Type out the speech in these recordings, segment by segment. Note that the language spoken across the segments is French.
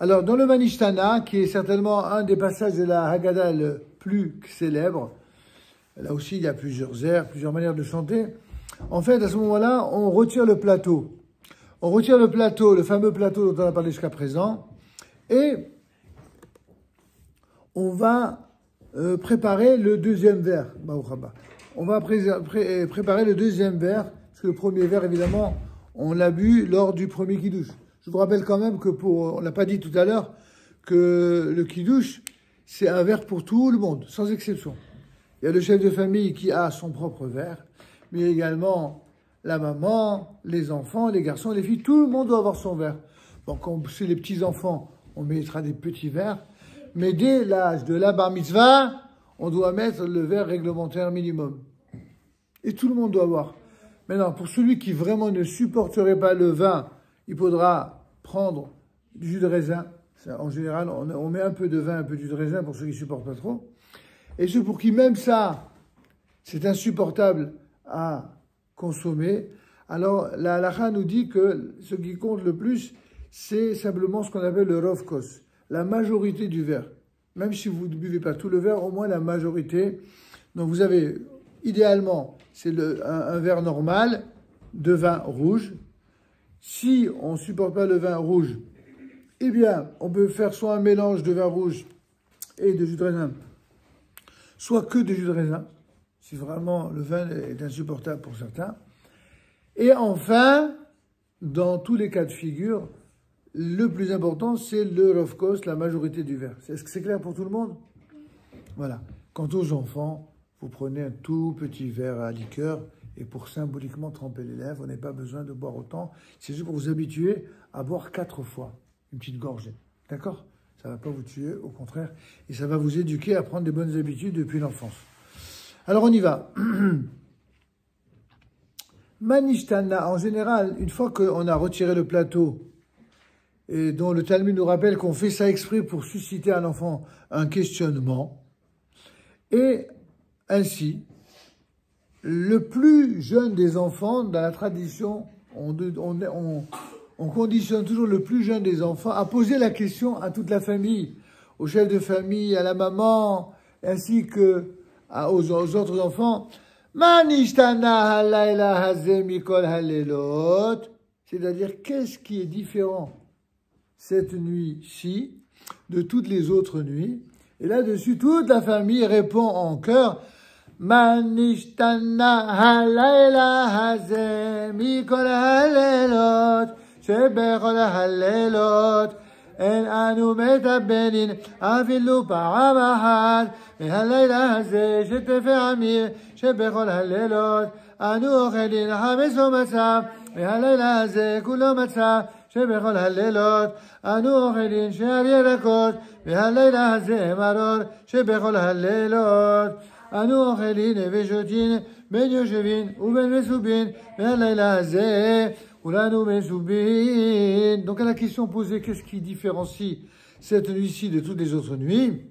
Alors, dans le Manishtana, qui est certainement un des passages de la Haggadah le plus célèbre, là aussi il y a plusieurs airs, plusieurs manières de chanter. En fait, à ce moment-là, on retire le plateau. On retire le plateau, le fameux plateau dont on a parlé jusqu'à présent, et on va préparer le deuxième verre. On va préparer le deuxième verre, parce que le premier verre, évidemment, on l'a bu lors du premier kiddush. Je vous rappelle quand même que on l'a pas dit tout à l'heure, que le kiddush, c'est un verre pour tout le monde, sans exception. Il y a le chef de famille qui a son propre verre, mais également la maman, les enfants, les garçons, les filles, tout le monde doit avoir son verre. Bon, quand c'est les petits-enfants, on mettra des petits verres, mais dès l'âge de la bar mitzvah, on doit mettre le verre réglementaire minimum. Et tout le monde doit avoir. Maintenant, pour celui qui vraiment ne supporterait pas le vin, il faudra prendre du jus de raisin. En général, on met un peu de vin, un peu de jus de raisin pour ceux qui ne supportent pas trop. Et ceux pour qui même ça, c'est insupportable à consommer, alors la halakha nous dit que ce qui compte le plus, c'est simplement ce qu'on appelle le rov kos, la majorité du verre. Même si vous ne buvez pas tout le verre, au moins la majorité. Donc vous avez, idéalement, c'est un verre normal de vin rouge. Si on ne supporte pas le vin rouge, eh bien, on peut faire soit un mélange de vin rouge et de jus de raisin, soit que de jus de raisin, si vraiment le vin est insupportable pour certains. Et enfin, dans tous les cas de figure, le plus important, c'est le rov kos, la majorité du verre. Est-ce que c'est clair pour tout le monde? Voilà. Quant aux enfants, vous prenez un tout petit verre à liqueur et pour symboliquement tremper les lèvres, vous n'avez pas besoin de boire autant. C'est juste pour vous habituer à boire 4 fois une petite gorgée. D'accord? Ça ne va pas vous tuer, au contraire. Et ça va vous éduquer à prendre des bonnes habitudes depuis l'enfance. Alors on y va. Manishtana, en général, une fois qu'on a retiré le plateau, et dont le Talmud nous rappelle qu'on fait ça exprès pour susciter à l'enfant un questionnement, et ainsi, le plus jeune des enfants, dans la tradition, on conditionne toujours le plus jeune des enfants à poser la question à toute la famille, au chef de famille, à la maman, ainsi que aux autres enfants. Manishtana halayla hazeh mikol halelot. C'est-à-dire, qu'est-ce qui est différent cette nuit-ci de toutes les autres nuits? Et là-dessus, toute la famille répond en chœur. Manishtana halayla hazeh mikol halelot. שבכל הלילות אין אנו מטבלין אפילו פעם אחת מהלילה הזה שתפי עמיר שבכל הלילות אנו אוכלים חמץ ומצה מהלילה הזה כולו מצה שבכל הלילות אנו אוכלים שאר ירקות מהלילה הזה מרור שבכל הלילות אנו אוכלים ושותים בין יושבים ובין מסובין מהלילה הזה Donc à la question posée, qu'est-ce qui différencie cette nuit-ci de toutes les autres nuits?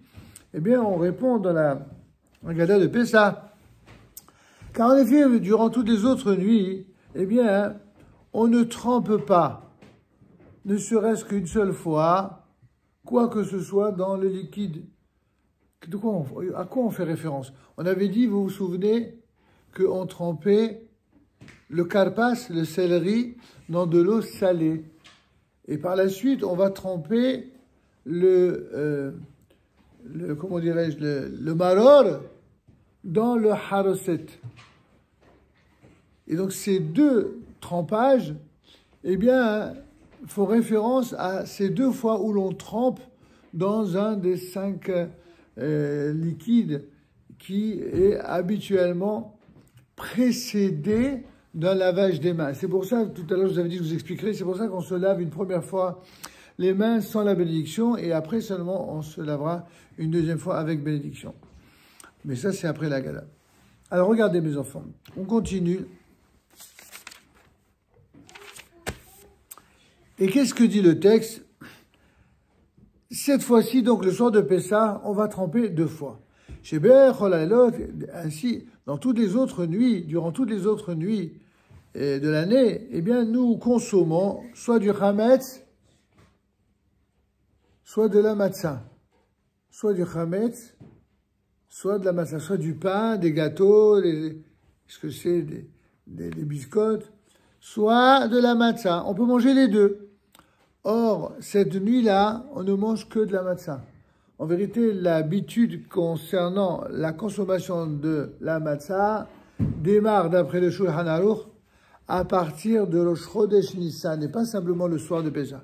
Eh bien, on répond dans la Haggadah de Pessah. Car en effet, durant toutes les autres nuits, eh bien, on ne trempe pas, ne serait-ce qu'une seule fois, quoi que ce soit dans le liquide. À quoi on fait référence? On avait dit, vous vous souvenez, qu'on trempait le karpas, le céleri, dans de l'eau salée. Et par la suite, on va tremper le maror dans le haroset. Et donc, ces deux trempages, eh bien, font référence à ces 2 fois où l'on trempe dans un des 5 liquides qui est habituellement précédé d'un lavage des mains. C'est pour ça, tout à l'heure, je vous avais dit, je vous expliquerai, c'est pour ça qu'on se lave une première fois les mains sans la bénédiction, et après seulement, on se lavera une deuxième fois avec bénédiction. Mais ça, c'est après la Haggadah. Alors, regardez, mes enfants, on continue. Et qu'est-ce que dit le texte? Cette fois-ci, donc, le soir de Pessah, on va tremper 2 fois. Chez Be'er Cholalot, ainsi, dans toutes les autres nuits, durant toutes les autres nuits de l'année, eh bien, nous consommons soit du chametz, soit de la matzah, soit du chametz, soit de la matzah, soit du pain, des gâteaux, ce que c'est, des biscottes, soit de la matzah. On peut manger les deux. Or, cette nuit-là, on ne mange que de la matzah. En vérité, l'habitude concernant la consommation de la matzah démarre, d'après le Shulchan Aruch, à partir de Rosh Chodesh Nissan, et pas simplement le soir de Pessah.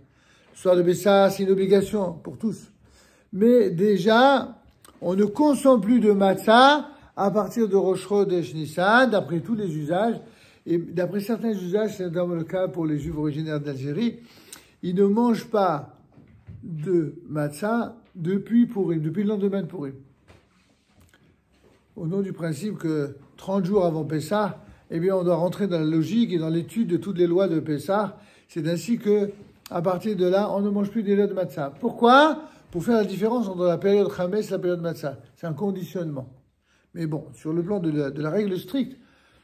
Le soir de Pessah, c'est une obligation pour tous. Mais déjà, on ne consomme plus de matzah à partir de Rosh Chodesh Nissan, d'après tous les usages. Et d'après certains usages, c'est notamment le cas pour les Juifs originaires d'Algérie, ils ne mangent pas de matzah depuis Purim, depuis le lendemain de Purim. Au nom du principe que 30 jours avant Pessah, eh bien, on doit rentrer dans la logique et dans l'étude de toutes les lois de Pessah. C'est ainsi que, à partir de là, on ne mange plus des lois de matzah. Pourquoi? Pour faire la différence entre la période Chametz et la période matzah. C'est un conditionnement. Mais bon, sur le plan de la règle stricte,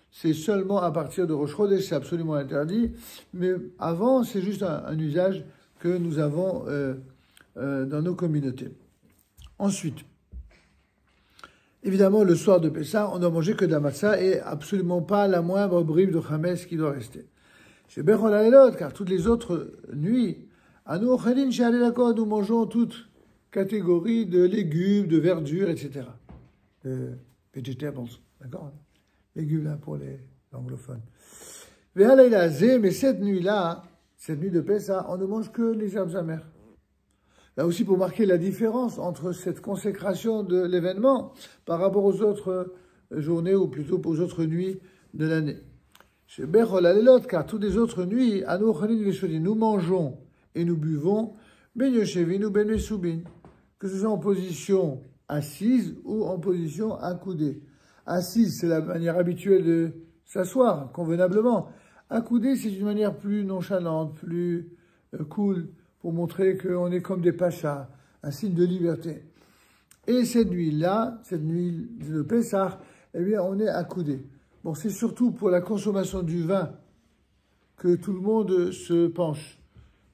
c'est seulement à partir de Rosh Chodesh, c'est absolument interdit. Mais avant, c'est juste un usage que nous avons dans nos communautés. Ensuite, évidemment, le soir de Pessah, on ne doit manger que de la matzah et absolument pas la moindre bribe de chametz qui doit rester. Chez Bechol Halelot, car toutes les autres nuits, à nous, nous mangeons toutes catégories de légumes, de verdures, etc. Vegetables, d'accord? Légumes là pour les anglophones. Mais cette nuit-là, cette nuit de Pessah, on ne mange que les herbes amères. Là aussi, pour marquer la différence entre cette consécration de l'événement par rapport aux autres journées, ou plutôt aux autres nuits de l'année. Chez Bechol Halelot, car toutes les autres nuits, nous mangeons et nous buvons, que ce soit en position assise ou en position accoudée. Assise, c'est la manière habituelle de s'asseoir convenablement. Accoudée, c'est une manière plus nonchalante, plus cool, pour montrer qu'on est comme des pachas, un signe de liberté. Et cette nuit-là, cette nuit de Pessah, eh bien, on est accoudé. Bon, c'est surtout pour la consommation du vin que tout le monde se penche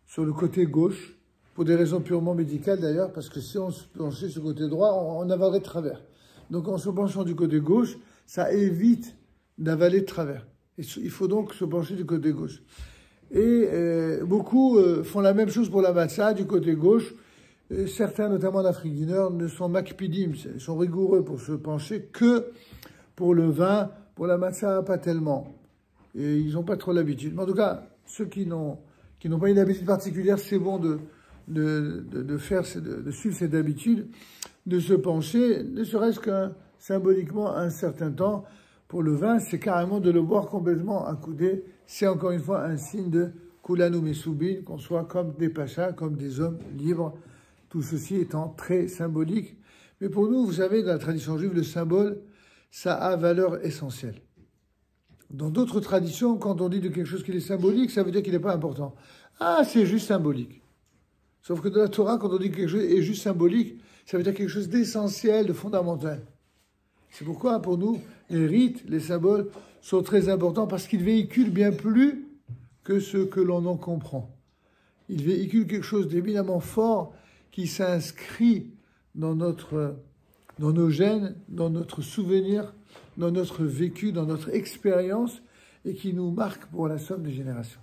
sur le côté gauche, pour des raisons purement médicales d'ailleurs, parce que si on se penchait sur le côté droit, on avalerait de travers. Donc en se penchant du côté gauche, ça évite d'avaler de travers. Et il faut donc se pencher du côté gauche. Et beaucoup font la même chose pour la matzah du côté gauche. Certains, notamment en Afrique du Nord, ne sont makpidim, ils sont rigoureux pour se pencher que pour le vin, pour la matzah, pas tellement. Et ils n'ont pas trop l'habitude. Mais en tout cas, ceux qui n'ont pas une habitude particulière, c'est bon de suivre cette habitude, de se pencher, ne serait-ce qu'un symboliquement un certain temps. Pour le vin, c'est carrément de le boire complètement accoudé. C'est encore une fois un signe de Kulanu Mesubin, qu'on soit comme des pachas, comme des hommes libres. Tout ceci étant très symbolique. Mais pour nous, vous savez, dans la tradition juive, le symbole, ça a valeur essentielle. Dans d'autres traditions, quand on dit de quelque chose qui est symbolique, ça veut dire qu'il n'est pas important. Ah, c'est juste symbolique. Sauf que dans la Torah, quand on dit que quelque chose est juste symbolique, ça veut dire quelque chose d'essentiel, de fondamental. C'est pourquoi, pour nous, les rites, les symboles sont très importants parce qu'ils véhiculent bien plus que ce que l'on en comprend. Ils véhiculent quelque chose d'éminemment fort qui s'inscrit dans nos gènes, dans notre souvenir, dans notre vécu, dans notre expérience et qui nous marque pour la somme des générations.